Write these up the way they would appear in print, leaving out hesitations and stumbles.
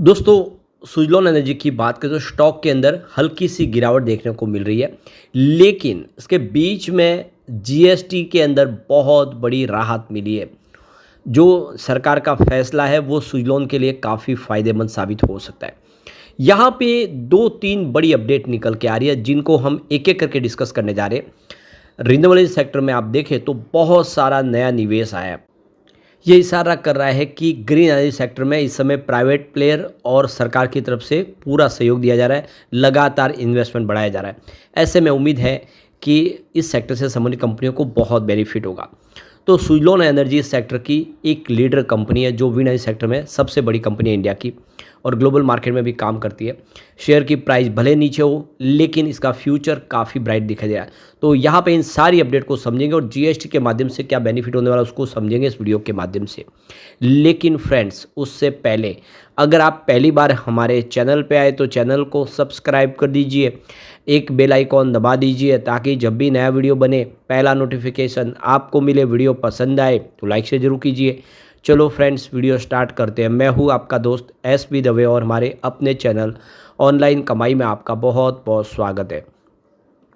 दोस्तों सुजलॉन एनर्जी की बात करें तो स्टॉक के अंदर हल्की सी गिरावट देखने को मिल रही है। लेकिन इसके बीच में जीएसटी के अंदर बहुत बड़ी राहत मिली है। जो सरकार का फैसला है वो सुजलॉन के लिए काफ़ी फ़ायदेमंद साबित हो सकता है। यहाँ पे 2-3 बड़ी अपडेट निकल के आ रही है जिनको हम एक-एक करके डिस्कस करने जा रहे हैं। रिन्यूएबल सेक्टर में आप देखें तो बहुत सारा नया निवेश आया है। ये इशारा कर रहा है कि ग्रीन एनर्जी सेक्टर में इस समय प्राइवेट प्लेयर और सरकार की तरफ से पूरा सहयोग दिया जा रहा है, लगातार इन्वेस्टमेंट बढ़ाया जा रहा है। ऐसे में उम्मीद है कि इस सेक्टर से संबंधित कंपनियों को बहुत बेनिफिट होगा। तो सुजलॉन एनर्जी इस सेक्टर की एक लीडर कंपनी है जो विंड एनर्जी सेक्टर में सबसे बड़ी कंपनी है इंडिया की और ग्लोबल मार्केट में भी काम करती है। शेयर की प्राइस भले नीचे हो लेकिन इसका फ्यूचर काफ़ी ब्राइट दिखाई दे रहा है। तो यहाँ पे इन सारी अपडेट को समझेंगे और जीएसटी के माध्यम से क्या बेनिफिट होने वाला है उसको समझेंगे इस वीडियो के माध्यम से। लेकिन फ्रेंड्स उससे पहले अगर आप पहली बार हमारे चैनल पे आए तो चैनल को सब्सक्राइब कर दीजिए, एक बेल आइकॉन दबा दीजिए ताकि जब भी नया वीडियो बने पहला नोटिफिकेशन आपको मिले। वीडियो पसंद आए तो लाइक से ज़रूर कीजिए। चलो फ्रेंड्स वीडियो स्टार्ट करते हैं। मैं हूँ आपका दोस्त एसपी दवे और हमारे अपने चैनल ऑनलाइन कमाई में आपका बहुत बहुत स्वागत है।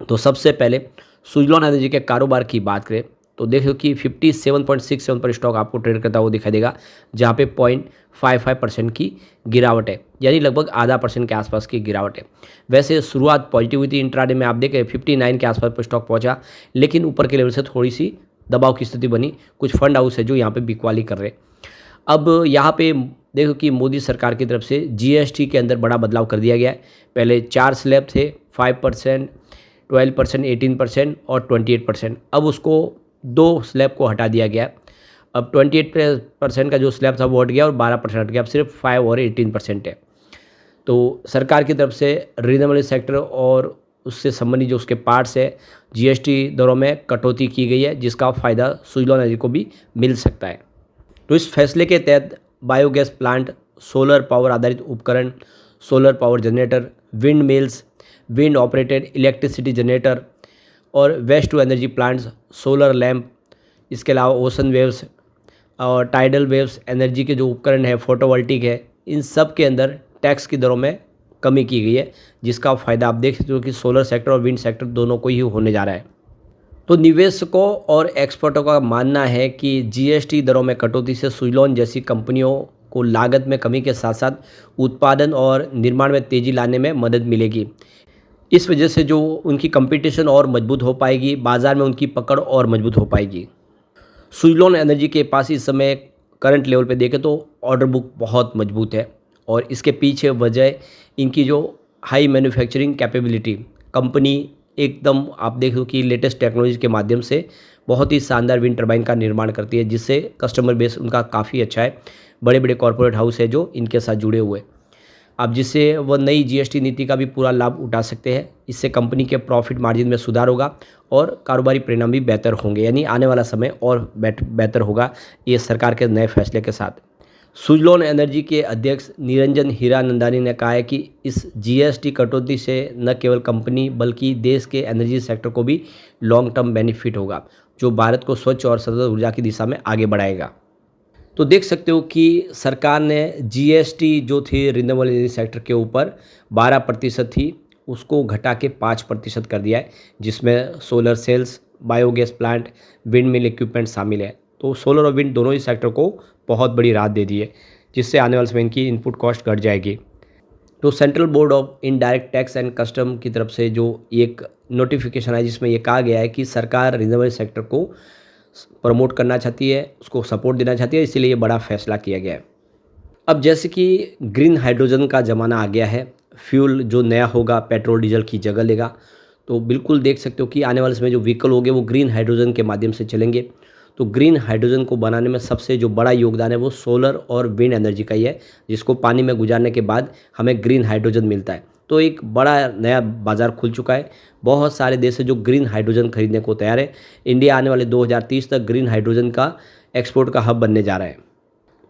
तो सबसे पहले सुजलॉन एनर्जी के कारोबार की बात करें तो देखो कि 57.67 पर स्टॉक आपको ट्रेड करता हुआ दिखाई देगा, जहाँ पे 0.55% की गिरावट है, यानी लगभग आधा % के आसपास की गिरावट है। वैसे शुरुआत पॉजिटिव हुई थी, इंट्राडे में आप देखें 59 के आसपास पर स्टॉक पहुंचा, लेकिन ऊपर के लेवल से थोड़ी सी दबाव की स्थिति बनी। कुछ फंड हाउस है जो यहाँ पे बिकवाली कर रहे। अब यहाँ पे देखो कि मोदी सरकार की तरफ से जीएसटी के अंदर बड़ा बदलाव कर दिया गया है। पहले 4 स्लैब थे, 5%, 12%, 18% और 28%। अब उसको 2 स्लैब को हटा दिया गया। अब 28% का जो स्लैब था वो हट गया और 12% हट गया। अब सिर्फ 5 और 18% है। तो सरकार की तरफ से रिन्यूएबल सेक्टर और उससे संबंधित जो उसके पार्ट्स है जीएसटी दरों में कटौती की गई है, जिसका फ़ायदा सुजलॉन एनर्जी को भी मिल सकता है। तो इस फैसले के तहत बायोगैस प्लांट, सोलर पावर आधारित उपकरण, solar power generator, wind mills, wind operated electricity generator और waste to energy plants, solar lamp, इसके अलावा ओशन वेव्स और टाइडल वेव्स एनर्जी के जो उपकरण है, फोटोवोल्टिक है, इन सब के अंदर टैक्स की दरों में कमी की गई है, जिसका फ़ायदा आप देख सकते हो कि सोलर सेक्टर और विंड सेक्टर दोनों को ही होने जा रहा है। तो निवेशकों और एक्सपर्टों का मानना है कि जीएसटी दरों में कटौती से सुजलॉन जैसी कंपनियों को लागत में कमी के साथ साथ उत्पादन और निर्माण में तेज़ी लाने में मदद मिलेगी। इस वजह से जो उनकी कंपटीशन और मजबूत हो पाएगी, बाज़ार में उनकी पकड़ और मजबूत हो पाएगी। सुजलॉन एनर्जी के पास इस समय करंट लेवल पे देखें तो ऑर्डर बुक बहुत मजबूत है और इसके पीछे वजह इनकी जो हाई मैन्युफैक्चरिंग कैपेबिलिटी, कंपनी एकदम आप देखो कि लेटेस्ट टेक्नोलॉजी के माध्यम से बहुत ही शानदार विंड टर्बाइन का निर्माण करती है, जिससे कस्टमर बेस उनका काफ़ी अच्छा है। बड़े बड़े कॉरपोरेट हाउस है जो इनके साथ जुड़े हुए, अब जिससे वह नई जीएसटी नीति का भी पूरा लाभ उठा सकते हैं। इससे कंपनी के प्रॉफिट मार्जिन में सुधार होगा और कारोबारी परिणाम भी बेहतर होंगे, यानी आने वाला समय और बेहतर होगा ये सरकार के नए फैसले के साथ। सुजलॉन एनर्जी के अध्यक्ष निरंजन हीरानंदानी ने कहा है कि इस जीएसटी कटौती से न केवल कंपनी बल्कि देश के एनर्जी सेक्टर को भी लॉन्ग टर्म बेनिफिट होगा, जो भारत को स्वच्छ और सतत ऊर्जा की दिशा में आगे बढ़ाएगा। तो देख सकते हो कि सरकार ने जीएसटी जो थी रिन्यूएबल एनर्जी सेक्टर के ऊपर 12% थी, उसको घटा के 5% कर दिया है, जिसमें solar cells, biogas plant, wind mill equipment शामिल है। तो सोलर और विंड दोनों ही सेक्टर को बहुत बड़ी राहत दे दी है, जिससे आने वाले समय इनकी इनपुट कॉस्ट घट जाएगी। तो central board of indirect tax and custom की तरफ से जो एक नोटिफिकेशन है जिसमें ये कहा गया है कि सरकार रिन्यूएबल सेक्टर को प्रमोट करना चाहती है, उसको सपोर्ट देना चाहती है, इसीलिए ये बड़ा फैसला किया गया है। अब जैसे कि ग्रीन हाइड्रोजन का ज़माना आ गया है, फ्यूल जो नया होगा पेट्रोल डीजल की जगह लेगा, तो बिल्कुल देख सकते हो कि आने वाले समय जो व्हीकल होंगे वो ग्रीन हाइड्रोजन के माध्यम से चलेंगे। तो ग्रीन हाइड्रोजन को बनाने में सबसे जो बड़ा योगदान है वो सोलर और विंड एनर्जी का ही है, जिसको पानी में गुजारने के बाद हमें ग्रीन हाइड्रोजन मिलता है। तो एक बड़ा नया बाज़ार खुल चुका है। बहुत सारे देश है जो ग्रीन हाइड्रोजन खरीदने को तैयार है। इंडिया आने वाले 2030 तक ग्रीन हाइड्रोजन का एक्सपोर्ट का हब बनने जा रहा है।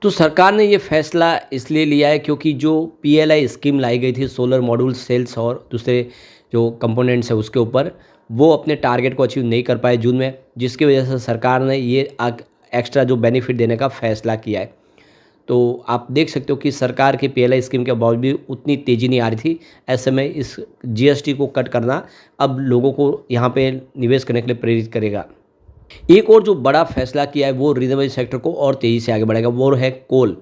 तो सरकार ने ये फैसला इसलिए लिया है क्योंकि जो पीएलआई स्कीम लाई गई थी सोलर मॉड्यूल सेल्स और दूसरे जो कंपोनेंट्स है उसके ऊपर, वो अपने टारगेट को अचीव नहीं कर पाए जून में, जिसकी वजह से सरकार ने ये एक्स्ट्रा जो बेनिफिट देने का फैसला किया है। तो आप देख सकते हो कि सरकार के पीएलआई स्कीम के बावजूद भी उतनी तेज़ी नहीं आ रही थी। ऐसे में इस जीएसटी को कट करना अब लोगों को यहाँ पे निवेश करने के लिए प्रेरित करेगा। एक और जो बड़ा फैसला किया है वो रिन्यूएबल सेक्टर को और तेज़ी से आगे बढ़ाएगा, वो है कोल।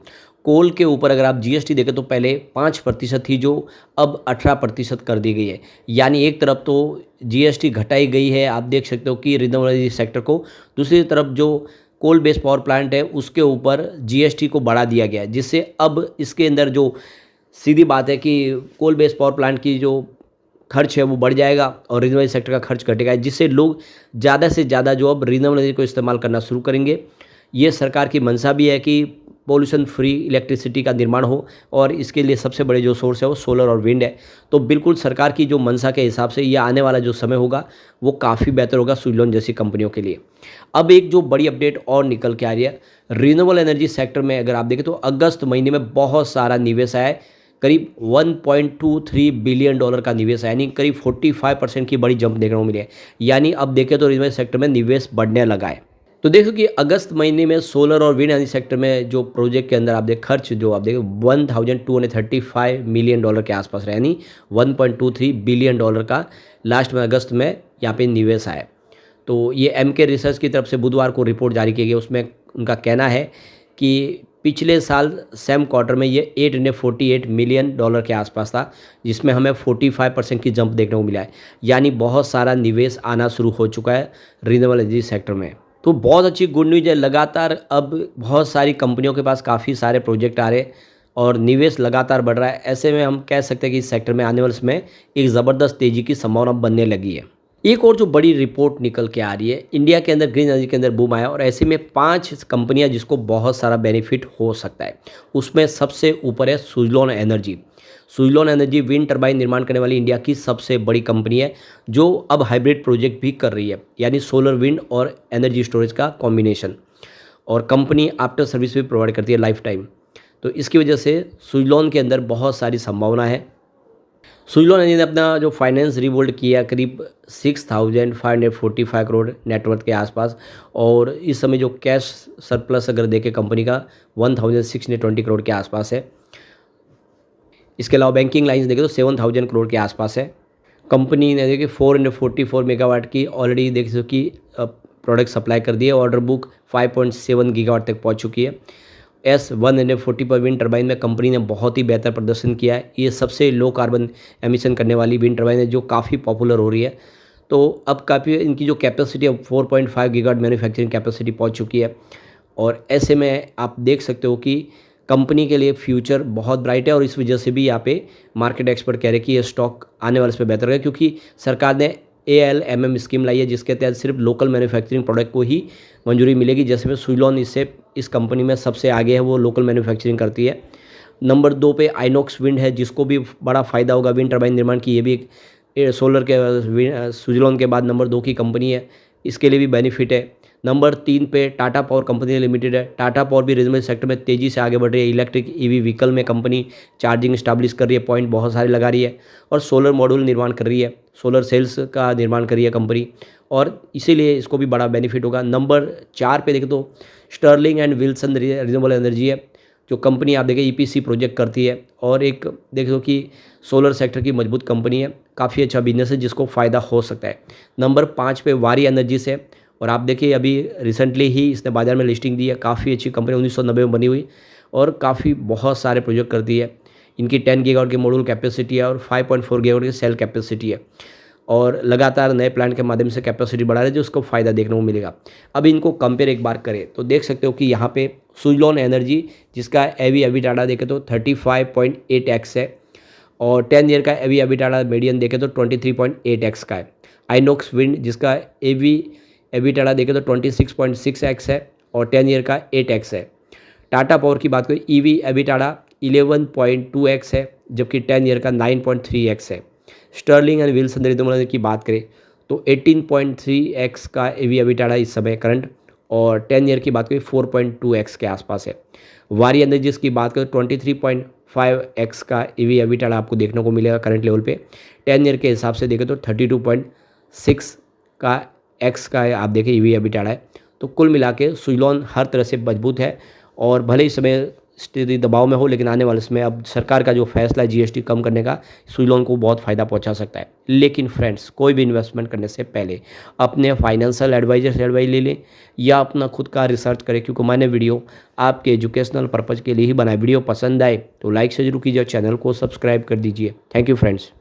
कोल के ऊपर अगर आप जीएसटी देखें तो पहले 5% थी, जो अब 18% कर दी गई है। यानी एक तरफ तो जीएसटी घटाई गई है, आप देख सकते हो कि रिन्यूएबल एनर्जी सेक्टर को, दूसरी तरफ जो कोल बेस्ड पावर प्लांट है उसके ऊपर जीएसटी को बढ़ा दिया गया है, जिससे अब इसके अंदर जो सीधी बात है कि कोल बेस्ड पावर प्लांट की जो खर्च है वो बढ़ जाएगा और रिन्यूएबल सेक्टर का खर्च घटेगा, जिससे लोग ज़्यादा से ज़्यादा जो अब रिन्यूएबल एनर्जी को इस्तेमाल करना शुरू करेंगे। ये सरकार की मंशा भी है कि पॉल्यूशन फ्री इलेक्ट्रिसिटी का निर्माण हो, और इसके लिए सबसे बड़े जो सोर्स है वो सोलर और विंड है। तो बिल्कुल सरकार की जो मंशा के हिसाब से ये आने वाला जो समय होगा वो काफ़ी बेहतर होगा सुज़लोन जैसी कंपनियों के लिए। अब एक जो बड़ी अपडेट और निकल के आ रही है रिन्यूएबल एनर्जी सेक्टर में, अगर आप देखें तो अगस्त महीने में बहुत सारा निवेश आया है, करीब 1.23 बिलियन डॉलर का निवेश है, यानी करीब 45% की बड़ी जंप देखने को मिली है। यानी अब देखें तो रिन्यूएबल सेक्टर में निवेश बढ़ने लगा है। तो देखो कि अगस्त महीने में सोलर और विंड एनर्जी सेक्टर में जो प्रोजेक्ट के अंदर आप देख खर्च जो आप देखो 1235 मिलियन डॉलर के आसपास रहे, यानी 1.23 बिलियन डॉलर का लास्ट में अगस्त में यहाँ पे निवेश आया। तो ये एमके रिसर्च की तरफ से बुधवार को रिपोर्ट जारी की गई, उसमें उनका कहना है कि पिछले साल सेम क्वार्टर में ये 848 मिलियन डॉलर के आसपास था, जिसमें हमें 45% की जंप देखने को मिला है। यानी बहुत सारा निवेश आना शुरू हो चुका है रिन्यूएबल एनर्जी सेक्टर में। तो बहुत अच्छी गुड न्यूज़ है, लगातार अब बहुत सारी कंपनियों के पास काफ़ी सारे प्रोजेक्ट आ रहे हैं और निवेश लगातार बढ़ रहा है। ऐसे में हम कह सकते हैं कि इस सेक्टर में आने वाले समय एक ज़बरदस्त तेज़ी की संभावना बनने लगी है। एक और जो बड़ी रिपोर्ट निकल के आ रही है, इंडिया के अंदर ग्रीन एनर्जी के अंदर बूम आया और ऐसे में 5 कंपनियां जिसको बहुत सारा बेनिफिट हो सकता है, उसमें सबसे ऊपर है Suzlon energy. Suzlon energy wind turbine निर्माण करने वाली इंडिया की सबसे बड़ी कंपनी है, जो अब हाइब्रिड प्रोजेक्ट भी कर रही है, यानी सोलर विंड और एनर्जी स्टोरेज का कॉम्बिनेशन। और कंपनी आफ्टर सर्विस भी प्रोवाइड करती है लाइफ टाइम। तो इसकी वजह से सुज़लोन के अंदर बहुत सारी संभावना है। सुज़लोन एनर्जी ने अपना जो फाइनेंस रिवोल्ड किया करीब 6545 करोड़ नेटवर्थ के आसपास, और इस समय जो कैश सरप्लस अगर देखें कंपनी का 1620 करोड़ के आसपास है। इसके अलावा बैंकिंग लाइन्स देखें तो 7000 करोड़ के आसपास है। कंपनी ने देखिए 444 मेगावाट की ऑलरेडी देख सो कि प्रोडक्ट सप्लाई कर दिए। ऑर्डर बुक 5.7 गीगावाट तक पहुंच चुकी है। S140 पर विंड टर्बाइन में कंपनी ने बहुत ही बेहतर प्रदर्शन किया है। ये सबसे लो कार्बन एमिशन करने वाली विंड टर्बाइन है जो काफ़ी पॉपुलर हो रही है। तो अब काफ़ी इनकी जो कैपेसिटी है 4.5 गीगावाट मैन्युफैक्चरिंग कैपेसिटी पहुंच चुकी है, और ऐसे में आप देख सकते हो कि कंपनी के लिए फ्यूचर बहुत ब्राइट है। और इस वजह से भी यहाँ पे मार्केट एक्सपर्ट कह रहे हैं कि ये स्टॉक आने वाले समय बेहतर है, क्योंकि सरकार ने ALMM स्कीम लाई है जिसके तहत सिर्फ लोकल मैन्युफैक्चरिंग प्रोडक्ट को ही मंजूरी मिलेगी। जैसे में सुज़लोन इससे इस कंपनी में सबसे आगे है, वो लोकल मैन्युफैक्चरिंग करती है। नंबर 2 पे आइनॉक्स विंड है, जिसको भी बड़ा फ़ायदा होगा विंड टर्बाइन निर्माण की। ये भी एक सोलर के सुज़लोन के बाद नंबर 2 की कंपनी है, इसके लिए भी बेनिफिट है। नंबर 3 पे टाटा पावर कंपनी लिमिटेड है। टाटा पावर भी रिन्यूएबल सेक्टर में तेज़ी से आगे बढ़ रही है। इलेक्ट्रिक EV व्हीकल में कंपनी चार्जिंग स्टैब्लिश कर रही है, पॉइंट बहुत सारे लगा रही है, और सोलर मॉड्यूल निर्माण कर रही है, सोलर सेल्स का निर्माण कर रही है कंपनी, और इसीलिए इसको भी बड़ा बेनिफिट होगा। नंबर 4 पे देखें तो Sterling and Wilson renewable energy है, जो कंपनी आप देखें EPC प्रोजेक्ट करती है, और एक देखो कि सोलर सेक्टर की मजबूत कंपनी है, काफ़ी अच्छा बिजनेस है जिसको फ़ायदा हो सकता है। नंबर 5 पे वारी एनर्जी से, और आप देखिए अभी रिसेंटली ही इसने बाज़ार में लिस्टिंग दी है। काफ़ी अच्छी कंपनी 1990 में बनी हुई, और काफ़ी बहुत सारे प्रोजेक्ट करती है। इनकी 10 गीगावाट की मॉड्यूल कैपेसिटी है और 5.4 गीगावाट की सेल कैपेसिटी है, और लगातार नए प्लांट के माध्यम से कैपेसिटी बढ़ा रहे हैं, जो उसको फ़ायदा देखने को मिलेगा। अब इनको कंपेयर एक बार करें तो देख सकते हो कि यहाँ पे सुज़लोन एनर्जी जिसका EV/EBITDA देखें तो 35.8x है, और 10 ईयर का EV/EBITDA मीडियन देखें तो 23.8x का है। आइनॉक्स विंड जिसका EV/EBITDA देखें तो 26.6x है, और 10 ईयर का 8x है। टाटा पावर की बात करें EV/EBITDA 11.2x है, जबकि 10 ईयर का 9.3x है। स्टर्लिंग एंड विल्सन रिन्यूएबल की बात करें तो 18.3x का EV/EBITDA इस समय करंट, और 10 ईयर की बात करें 4.2x के आसपास है। वारी एनर्जीज की बात करें 23.5x का EV/EBITDA आपको देखने को मिलेगा करंट लेवल पे। 10 ईयर के हिसाब से देखें तो 32.6 का x का आप देखें EV/EBITDA है। तो कुल मिला के सुज़लोन हर तरह से मजबूत है, और भले ही समय स्थिति दबाव में हो, लेकिन आने वाले समय अब सरकार का जो फैसला है जीएसटी कम करने का, सुइलोन को बहुत फ़ायदा पहुंचा सकता है। लेकिन फ्रेंड्स, कोई भी इन्वेस्टमेंट करने से पहले अपने फाइनेंशियल एडवाइजर से एडवाइस ले लें या अपना खुद का रिसर्च करें, क्योंकि मैंने वीडियो आपके एजुकेशनल पर्पज़ के लिए ही बनाया। वीडियो पसंद आए तो लाइक से जरूर कीजिए, चैनल को सब्सक्राइब कर दीजिए। Thank you friends.